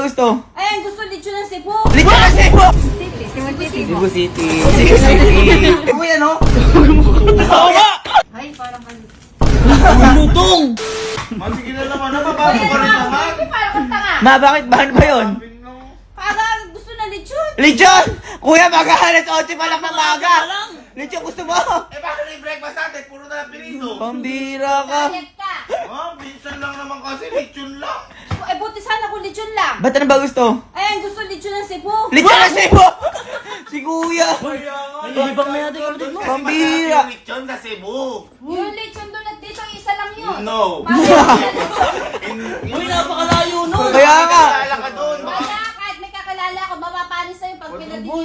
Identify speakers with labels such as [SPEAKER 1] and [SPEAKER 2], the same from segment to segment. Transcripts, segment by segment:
[SPEAKER 1] gusto?
[SPEAKER 2] Ayan, gusto lechon ng Cebu.
[SPEAKER 1] Lechon ng Cebu!
[SPEAKER 2] Cebu City.
[SPEAKER 1] Cebu City. Cebu City. Kuya, no? Oo nga!
[SPEAKER 2] Ay, parang kalit.
[SPEAKER 1] Lutong!
[SPEAKER 3] Sige na naman, napapasok ka rin naman.
[SPEAKER 2] Parang kang tanga.
[SPEAKER 1] Ma, bakit ba yun?
[SPEAKER 2] Parang gusto na lechon.
[SPEAKER 1] Lechon! Kuya, mag-ahalas 8 pa lang ng maga. Lechon, gusto mo?
[SPEAKER 3] Eh bakit yung breakfast natin? Puro na lang pinito.
[SPEAKER 1] Pambira ka.
[SPEAKER 2] Galit ka.
[SPEAKER 3] Minsan lang naman kasi, lechon lang.
[SPEAKER 2] Eh, buti sana kung lechon lang.
[SPEAKER 1] Ba't ano ba gusto?
[SPEAKER 2] Ayan, gusto lechon ng Cebu.
[SPEAKER 1] Lechon ng Cebu! Si Kuya!
[SPEAKER 4] Ibang na natin kapatid mo.
[SPEAKER 1] Pambira!
[SPEAKER 3] Yung lechon sa Cebu.
[SPEAKER 2] Yung lechon doon at dito, isa lang yun.
[SPEAKER 3] No.
[SPEAKER 4] Uy, napakalayo nun.
[SPEAKER 1] Kaya nga!
[SPEAKER 3] Kilala ka doon.
[SPEAKER 2] Wala, kahit may kakalala ako, mapapanis sa'yo pag pinadili.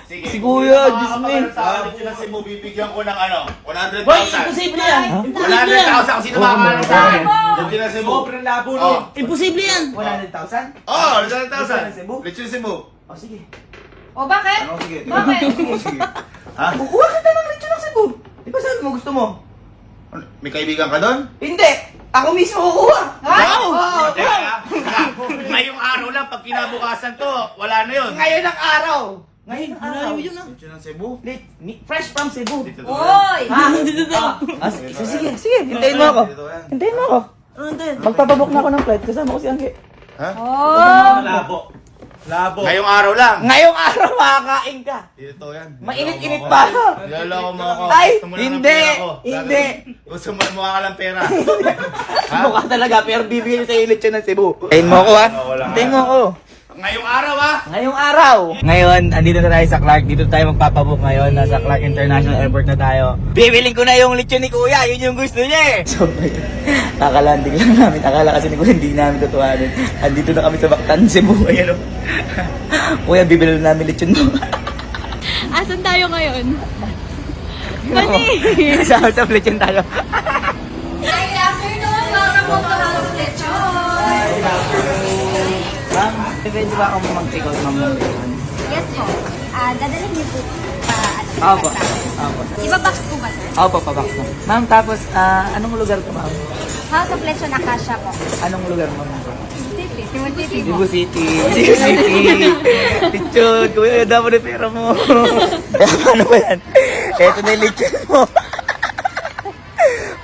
[SPEAKER 3] Sige.
[SPEAKER 1] Si Kuya, Diyos me.
[SPEAKER 3] Sa lechon sa Cebu, bibigyan ko ng 100,000.
[SPEAKER 4] Boy, imposible yan. Imposible yan.
[SPEAKER 3] 100,000 kung sino makakalit sa akin. Lechon sa Cebu.
[SPEAKER 5] Sobrang labo
[SPEAKER 3] Oh.
[SPEAKER 5] nun.
[SPEAKER 4] Imposible yan.
[SPEAKER 5] 100,000?
[SPEAKER 3] Oh, 100,000.
[SPEAKER 5] Lechon sa Cebu?
[SPEAKER 3] Lechon sa Cebu.
[SPEAKER 5] O sige.
[SPEAKER 2] O, bakit?
[SPEAKER 3] Ano, sige.
[SPEAKER 2] Bakit?
[SPEAKER 3] Sige. Ha?
[SPEAKER 1] Kukuha kita ng lechon ng Cebu. Di ba sabi mo gusto mo?
[SPEAKER 3] May kaibigan ka doon?
[SPEAKER 1] Hindi! Ako mismo kukuha!
[SPEAKER 3] Wow! Ngayong araw lang, pag kinabukasan to, wala na yun.
[SPEAKER 1] Ngayon ang araw! Ngayon ang araw!
[SPEAKER 4] Malayo yun ah.
[SPEAKER 3] Lechon ng Cebu.
[SPEAKER 1] Fresh from Cebu!
[SPEAKER 3] Dito to.
[SPEAKER 2] Oy!
[SPEAKER 4] Dito to.
[SPEAKER 1] Sige, hintayin mo ako.
[SPEAKER 3] Dito yan.
[SPEAKER 1] Hintayin mo ako.
[SPEAKER 4] Ano din?
[SPEAKER 1] Magpapabok na ako ng flight kasama ko si Angge.
[SPEAKER 2] Oh!
[SPEAKER 5] Labo. Labo.
[SPEAKER 3] Ngayong araw lang.
[SPEAKER 1] Ngayong araw makakain ka!
[SPEAKER 3] Dito yan.
[SPEAKER 1] Mainit-init pa!
[SPEAKER 3] Niloloko mo ako.
[SPEAKER 1] Ay,
[SPEAKER 3] Gusto mo lang ng
[SPEAKER 1] hindi,
[SPEAKER 3] pera ko.
[SPEAKER 1] hindi.
[SPEAKER 3] Gusto mo mukha ka lang pera.
[SPEAKER 1] Mukha talaga, pero bibigyan sa ilit siya ng Cebu. Hintayin mo ako ha? Hintayin mo ako.
[SPEAKER 3] Ngayong araw ah.
[SPEAKER 1] Ngayong araw! Ngayon, andito na tayo sa Clark. Dito tayo magpapabook ngayon. Nasa Clark International Airport na tayo. Bibiling ko na yung lechon ni Kuya. Yun yung gusto niya eh. So, kakalanding lang namin. Akala kasi ni Kuya hindi namin tutuwanin. Andito na kami sa Bactan, Cebu. Ayan o. Kuya, bibili na namin lechon mo.
[SPEAKER 6] Asan tayo ngayon? Mani!
[SPEAKER 1] Sa lechon tayo.
[SPEAKER 2] Good afternoon! Welcome po to House of Lechon!
[SPEAKER 1] Ma'am, pwede ba ako mag-take out ng lechon?
[SPEAKER 6] Yes po. Dadalhin niyo po
[SPEAKER 1] Opo. Opo.
[SPEAKER 6] Iba-box po ba, sir?
[SPEAKER 1] Opo, pabox mo. Ma'am, tapos, anong lugar ko, ma'am?
[SPEAKER 6] House of Lechon Acacia po.
[SPEAKER 1] Anong lugar mo, ma'am?
[SPEAKER 6] City. Cebu City po.
[SPEAKER 1] Cebu City. Cebu City. Lechon. Kuya, damo na pera mo. Paano ba yan? Eto na yung lechon mo.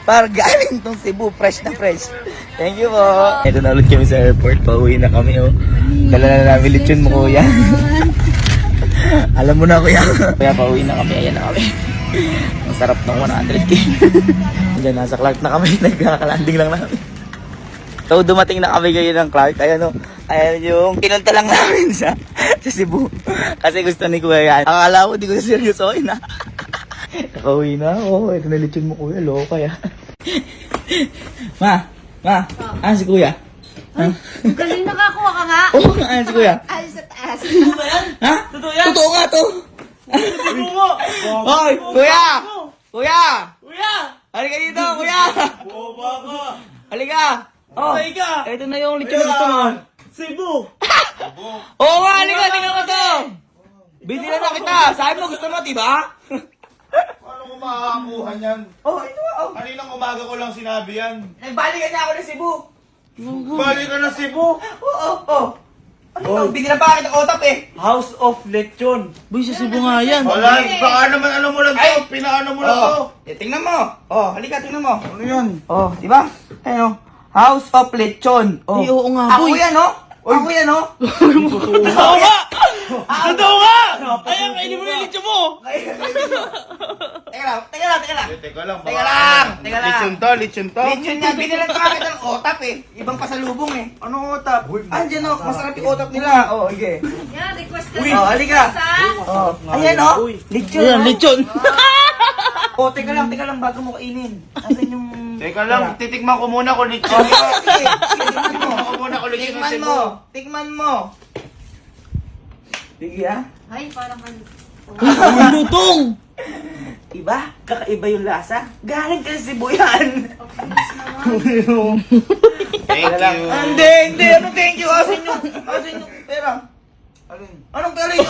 [SPEAKER 1] Para galing tong Cebu. Fresh na fresh. Thank you po. Eto na ulit kami sa airport. Pauwi na kami, oh. Dala na namin lechon mo, kuya. Alam mo na, kuya. Kuya, pauwi na kami. Ayan na kami. Ang sarap ng 100K. Diyan, nasa Clark na kami. Nagkakalanding lang namin. So, dumating na kami ngayon ng Clark. Ayan o. Ayan yung pinunta lang namin sa Cebu. Kasi gusto ni Kuya yan. Akala ko, di ko seryosoin na. Nakauwi na ako. Ito na lechon mo, Kuya. Loko kaya. Ma. Ano si Kuya?
[SPEAKER 2] Galing nakakuha ka nga.
[SPEAKER 1] Oo, ano si Kuya?
[SPEAKER 2] Ay, sa taas.
[SPEAKER 1] Ha?
[SPEAKER 4] Totoo yan.
[SPEAKER 1] Totoo nga to. Hoy, Kuya! Kuya!
[SPEAKER 4] Kuya!
[SPEAKER 1] Halika dito, Kuya!
[SPEAKER 5] Boba ka.
[SPEAKER 1] Halika! Oh,
[SPEAKER 4] Kuya ka!
[SPEAKER 1] ito na yung lechon na gusto mo.
[SPEAKER 4] Cebu!
[SPEAKER 1] Oo nga, halika mo to! Binila na kita! Sabi mo gusto mo, diba?
[SPEAKER 3] Paano ko makakakuha niyan?
[SPEAKER 1] Oh, ito oh.
[SPEAKER 3] Kaninang umaga ko lang sinabi yan.
[SPEAKER 1] Nagbalikan niya ako ng Cebu.
[SPEAKER 3] Balik ka na Cebu.
[SPEAKER 1] Oo. Ano to? Binila pa kita otap eh.
[SPEAKER 5] House of Lechon.
[SPEAKER 4] Boy, sa Cebu nga yan.
[SPEAKER 3] Wala, baka naman ano mo lang to. Pinaano mo lang to.
[SPEAKER 1] Tingnan mo. Oh, halika, tingnan mo.
[SPEAKER 3] Ano yan?
[SPEAKER 1] Oh, di ba? Ayun, House of Lechon. Oh.
[SPEAKER 4] Ay, oo nga,
[SPEAKER 1] Ako
[SPEAKER 4] boy.
[SPEAKER 1] yan, oh. Ako yan, oh.
[SPEAKER 4] Totoo nga! Totoo nga! Ay, ang kainin mo na yung lechon mo!
[SPEAKER 1] Teka lang.
[SPEAKER 3] Teka lang.
[SPEAKER 1] Teka lang.
[SPEAKER 3] Lechon to.
[SPEAKER 1] Lechon niya, binilan pa kita ng otap eh. Ibang pasalubong eh.
[SPEAKER 3] Anong utap?
[SPEAKER 1] Andiyan, oh. Masarap yung otap nila. Oh, okay.
[SPEAKER 2] Yan, request na.
[SPEAKER 1] Oh, halika. Oh, ayan, oh. Lechon,
[SPEAKER 4] Ayan,
[SPEAKER 1] oh.
[SPEAKER 4] lechon.
[SPEAKER 1] Oh, teka lang bago mo kainin. Asan yung...
[SPEAKER 3] Teka lang, titikman ko muna kung lechon.
[SPEAKER 1] Oh, sige. Tikman mo.
[SPEAKER 3] Titikman ko muna kung lechon ng Cebu.
[SPEAKER 1] Tikman mo. Sige, ah.
[SPEAKER 2] Ay, parang kalit.
[SPEAKER 4] Lutong!
[SPEAKER 1] Iba? Kakaiba yung lasa? Galing ka sa Cebu yan.
[SPEAKER 3] Thank you.
[SPEAKER 1] Hindi. Ano thank you? Asan yung pera? Anong pera yun?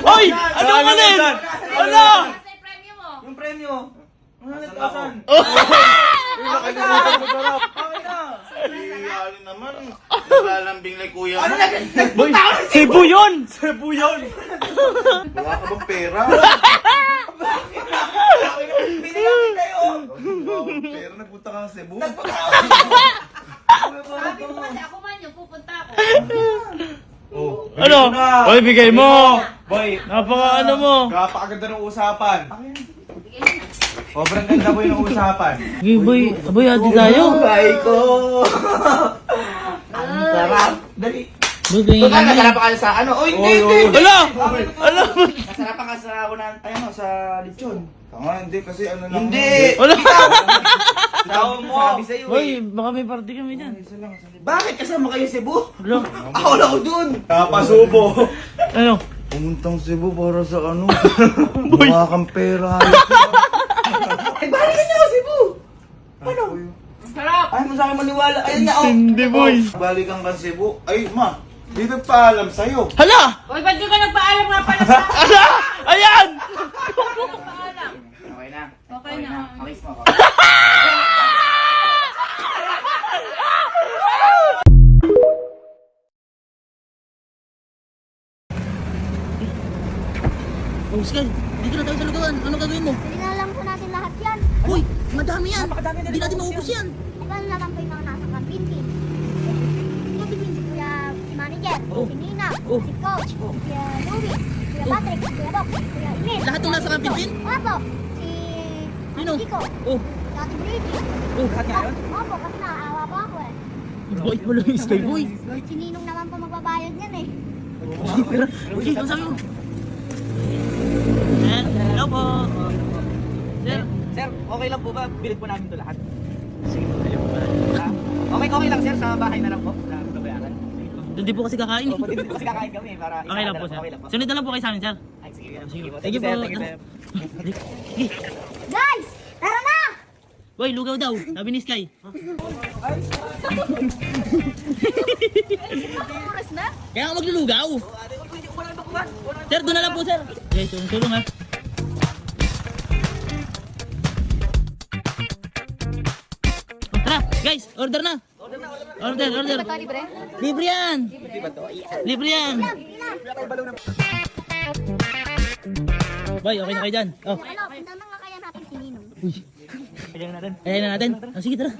[SPEAKER 4] Hoy! Ano ka rin? Ano?
[SPEAKER 2] Nasa yung premyo mo.
[SPEAKER 1] Yung premyo. 100,000.
[SPEAKER 5] Nakalimutan mo sarap.
[SPEAKER 3] Iyali naman. Nalalambing like kuya mo.
[SPEAKER 4] Boy, Cebu yun!
[SPEAKER 5] Cebu yun.
[SPEAKER 3] Wala ka bang pera?
[SPEAKER 1] Binigyan kayo.
[SPEAKER 3] Pera, nagpunta ka ng Cebu.
[SPEAKER 2] Sabi ko kasi ako man yung pupunta ako.
[SPEAKER 5] Oh,
[SPEAKER 4] Ano? Boy, bigay mo!
[SPEAKER 5] Boy,
[SPEAKER 4] Napaka ano mo!
[SPEAKER 5] napakaganda ng usapan. Sobrang ganda boy ng usapan.
[SPEAKER 4] Sige, boy. Boy, adi tayo.
[SPEAKER 1] Ay ko. Ang sarap. Dali.
[SPEAKER 4] Boy, bigay
[SPEAKER 1] Ito ka,
[SPEAKER 4] kami.
[SPEAKER 1] nasarapan ka sa ano? Uy,
[SPEAKER 5] Oy, oy.
[SPEAKER 4] Ala! Ala!
[SPEAKER 1] Nasarapan ka sa unan, ano, sa lechon.
[SPEAKER 3] Tama, hindi kasi ano lang.
[SPEAKER 1] Hindi.
[SPEAKER 4] Ala!
[SPEAKER 1] Tao mo. Sabi sa'yo
[SPEAKER 4] Boy,
[SPEAKER 1] eh.
[SPEAKER 4] baka may party kami dyan.
[SPEAKER 1] Bakit kasama kayo Cebu?
[SPEAKER 4] Ala!
[SPEAKER 1] Ako wala ko dun.
[SPEAKER 5] Kapasubo.
[SPEAKER 4] Ano?
[SPEAKER 3] Pumuntang Cebu para sa ano? Mukha kang pera.
[SPEAKER 1] Ay, balikan niyo ako Cebu. Ano?
[SPEAKER 2] Sarap!
[SPEAKER 1] Ay, mo sa akin maniwala. Ayun na, oh.
[SPEAKER 4] Hindi, boy.
[SPEAKER 3] Balikan ka Cebu. Ay, ma. Di nagpaalam sa'yo.
[SPEAKER 4] Hala!
[SPEAKER 2] Uy, ba't di ka nagpaalam nga pala sa akin?
[SPEAKER 4] Ala! Ayan!
[SPEAKER 2] Nagpaalam.
[SPEAKER 1] Okay na.
[SPEAKER 2] Okay na.
[SPEAKER 1] Alis mo ako.
[SPEAKER 4] Oh, Sky, dito na tayo sa lugawan. Ano gagawin mo?
[SPEAKER 6] Pinalam po natin lahat yan.
[SPEAKER 4] Uy, madami yan. Hindi natin maubos yan.
[SPEAKER 6] Iba na lang po yung mga nasa campaign team. Si Kuya Manager, si Nina, si Coach, si Kuya Louie, si Kuya Patrick, si Kuya Doc, si Kuya Ines.
[SPEAKER 4] Lahat ng nasa kampin?
[SPEAKER 6] Opo, si
[SPEAKER 4] Sino?
[SPEAKER 6] Ate Kiko,
[SPEAKER 4] Oh,
[SPEAKER 6] si Ate Brady.
[SPEAKER 4] oh.
[SPEAKER 6] Opo, kasi naaawa pa ako eh.
[SPEAKER 4] Boy, pala yung Sky, boy.
[SPEAKER 6] Si Ninong naman po magbabayad yan eh.
[SPEAKER 4] Okay, ano sabi mo? Sir, hello po. Sir,
[SPEAKER 1] Sir, okay lang po ba? Bilit po namin ito lahat. Sige po, kayo po ba? Okay lang sir, sa bahay na lang po. Sa babayaran.
[SPEAKER 4] hindi po kasi kakain.
[SPEAKER 1] Opo, hindi kasi kakain kami para
[SPEAKER 4] Okay lang po, sir.
[SPEAKER 1] Okay lang po.
[SPEAKER 4] Sunod na lang po kayo sa amin, sir.
[SPEAKER 1] Ay, sige.
[SPEAKER 4] Sige po.
[SPEAKER 1] Thank you, sir. Thank you, sir.
[SPEAKER 6] Guys, tara na!
[SPEAKER 4] Boy, lugaw daw. Sabi ni Sky.
[SPEAKER 6] Oras na?
[SPEAKER 4] Kaya ako maglulugaw. Sir, doon na lang po, sir. Okay, tulong ha. Tara, guys, order na. Order.
[SPEAKER 6] Libre?
[SPEAKER 4] Libre yan. Libre yan. Boy, okay na kayo dyan. Oh,
[SPEAKER 6] Ano, punta na nga kaya natin si Ninong.
[SPEAKER 4] ayan na natin. Oh, sige, tara.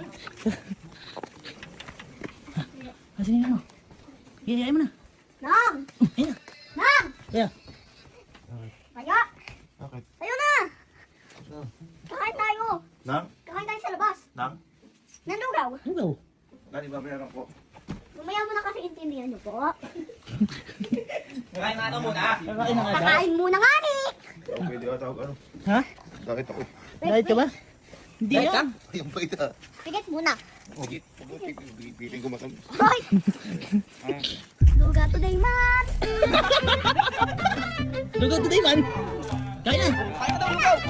[SPEAKER 4] Sige mo. Ayayin mo na.
[SPEAKER 6] Nang!
[SPEAKER 4] Ayan na.
[SPEAKER 6] Nang!
[SPEAKER 4] Kaya.
[SPEAKER 6] Kaya! Tayo na! Kakain tayo!
[SPEAKER 3] Nang?
[SPEAKER 6] Kakain tayo sa labas!
[SPEAKER 3] Nang?
[SPEAKER 6] Nanlugaw!
[SPEAKER 4] Lugaw.
[SPEAKER 3] Nani, babayaran ko.
[SPEAKER 6] Mamaya mo na kasi intindihan niyo po.
[SPEAKER 1] Kakain na ito muna.
[SPEAKER 4] Kakain na nga daw.
[SPEAKER 6] Kakain muna nga ni!
[SPEAKER 3] Pwede ka tawag ano?
[SPEAKER 4] Ha?
[SPEAKER 3] Bakit ako?
[SPEAKER 4] Dahil ka ba? Hindi yan.
[SPEAKER 3] Yung pa ita.
[SPEAKER 6] Pigit muna!
[SPEAKER 3] Okay. Piling ko masam.
[SPEAKER 6] Hoy! Luga today, man!
[SPEAKER 4] Lugaw today, man. Kain na.
[SPEAKER 1] Kain na daw, lugaw.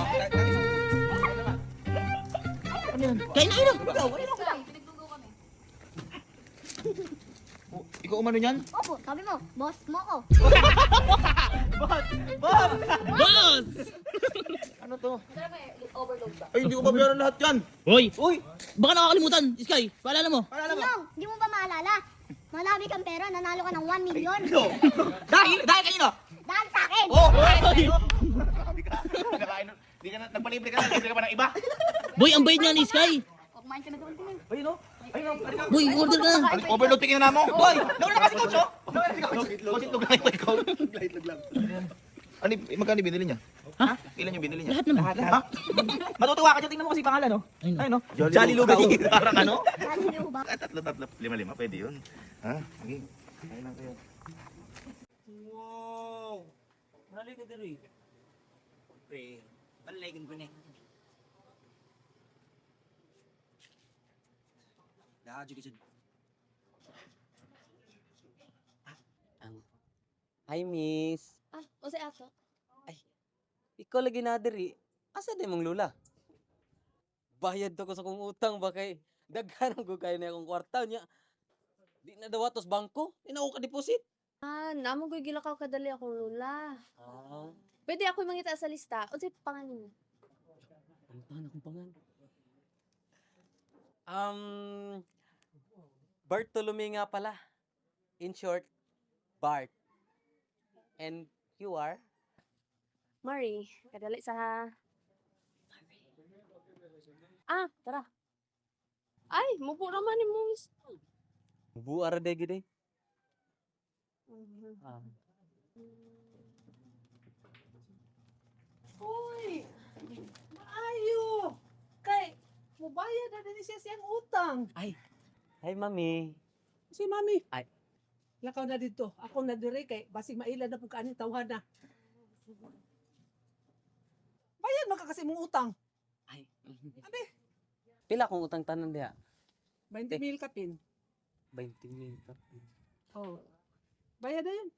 [SPEAKER 4] Kain na, ino.
[SPEAKER 1] Ikaw umano niyan?
[SPEAKER 6] Opo, sabi mo, boss mo ko.
[SPEAKER 4] Boss!
[SPEAKER 1] Ano to? Ay, hindi ko babayaran lahat yan.
[SPEAKER 4] Hoy,
[SPEAKER 1] Uy!
[SPEAKER 4] baka nakakalimutan. Sky, paalala mo.
[SPEAKER 1] Paalala mo.
[SPEAKER 6] Ninong, hindi mo ba maalala? Malami kang pera, nanalo ka ng 1 million.
[SPEAKER 1] Dahil kanino?
[SPEAKER 6] Dahil sa akin!
[SPEAKER 1] Oh!
[SPEAKER 3] Hindi ka. Hindi ka na. Nagpalibre ka na. Libre ka pa ng iba.
[SPEAKER 4] Boy, ang bayad niya ni Sky.
[SPEAKER 6] Kumain ka na doon.
[SPEAKER 1] Ayun o. Ayun o.
[SPEAKER 4] Boy, order ka na.
[SPEAKER 3] Overload tingin na mo.
[SPEAKER 1] Boy! Nauna na kasi coach o. Nauna na si coach.
[SPEAKER 3] Coach, itlog lang ikaw. Itlog lang. Ano, magkano binili niya?
[SPEAKER 4] Ha?
[SPEAKER 3] Ilan yung binili niya?
[SPEAKER 4] Lahat naman.
[SPEAKER 3] Ha?
[SPEAKER 1] Matutuwa ka dyan. Tingnan mo kasi pangalan o.
[SPEAKER 4] Ayun o.
[SPEAKER 1] Ayun o.
[SPEAKER 3] Jolly
[SPEAKER 1] Jolly Lugaw.
[SPEAKER 3] Parang ano?
[SPEAKER 6] Dahil niyo ba?
[SPEAKER 3] Tatlo, lima, pwede yun. Ha? Okay. Kain lang kayo.
[SPEAKER 1] Wow! Malay ka dito eh. Pre, palaligin ko na eh. Dadyo ka dyan.
[SPEAKER 7] Hi, miss.
[SPEAKER 2] Ah, o si ato?
[SPEAKER 7] Ikaw lagi na diri. Asa din mong lula? Bayad to ko sa kong utang ba kay daghan ang gugay na akong kwarta niya. Di na daw atos bangko. Di na ako ka-deposit.
[SPEAKER 2] Ah, namo ko'y gilakaw kadali akong lula.
[SPEAKER 7] Ah,
[SPEAKER 2] Pwede ako mangita sa lista. O si pangalan mo?
[SPEAKER 7] ang tahan akong pangan. Bartolome nga pala. In short, Bart. And you are?
[SPEAKER 2] Mari, kadali sa... tara. Ay, mupo naman ni mo.
[SPEAKER 7] Buara de gede. Ah.
[SPEAKER 8] Uy! Maayo! Kay, mubayad na din siya siyang utang.
[SPEAKER 7] Hi, mami.
[SPEAKER 8] Si mami.
[SPEAKER 7] Ay.
[SPEAKER 8] Lakaw na dito. Ako na dire kay basig maila na pug kaning tawhan na. Bayad man ka kasi mong utang.
[SPEAKER 7] Ay.
[SPEAKER 8] Abi,
[SPEAKER 7] Pila kong utang tanan diha?
[SPEAKER 8] 20,000 kapin.
[SPEAKER 7] 20,000 ka.
[SPEAKER 8] Oh. Bayad na yun.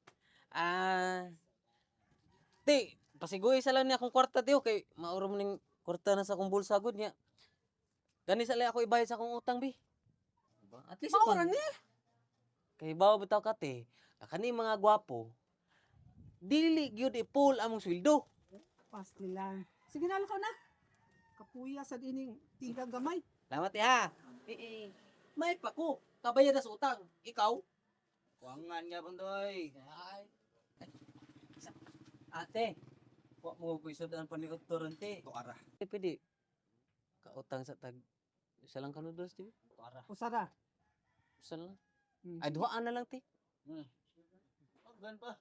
[SPEAKER 7] Ti, pasiguy sa lang niya akong kwarta tiyo kay mauro mo ning kwarta na sa akong bulsa gud niya. Gani sa ako ibayad sa akong utang bi. Diba? At least
[SPEAKER 8] Maura ni.
[SPEAKER 7] kay bawa bitaw ka te, kani mga gwapo. Dili gyud i-pull among sweldo.
[SPEAKER 8] Pas nila. Sige na lakaw na. Kapuya sa dining tingkang gamay.
[SPEAKER 7] Salamat ha. May pa ko. Kabayad na sa utang. Ikaw?
[SPEAKER 1] Kuangan nga bandoy.
[SPEAKER 7] Ay. Ate, wa mo ko isudaan pa ni Uttoron te.
[SPEAKER 1] Tuara.
[SPEAKER 7] Pwede. Kautang sa tag. Isa lang kanudos te.
[SPEAKER 1] Tuara.
[SPEAKER 8] Usara.
[SPEAKER 7] Isa lang.
[SPEAKER 8] Hmm.
[SPEAKER 7] Ay, duhaan na lang te.
[SPEAKER 1] Gan pa.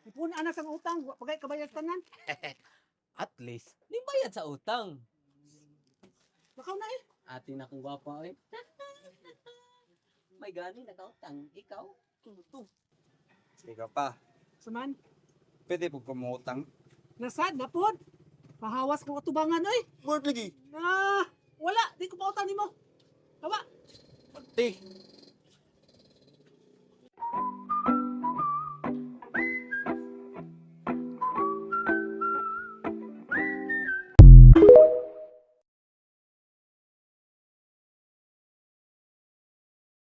[SPEAKER 8] Ipuna anak sang utang. Wa pagay kabayad tanan.
[SPEAKER 7] At least, di bayad sa utang.
[SPEAKER 8] Lakaw na eh.
[SPEAKER 7] Ate na kong gwapa eh. May gani nakautang. Ikaw? Tuto.
[SPEAKER 5] Ikaw pa.
[SPEAKER 8] Saman.
[SPEAKER 5] Pwede po kumutang.
[SPEAKER 8] Nasad na pod. Pahawas kong atubangan oy.
[SPEAKER 5] Word lagi.
[SPEAKER 8] Wala, di ko pautang nimo. Kawa.
[SPEAKER 5] Pati.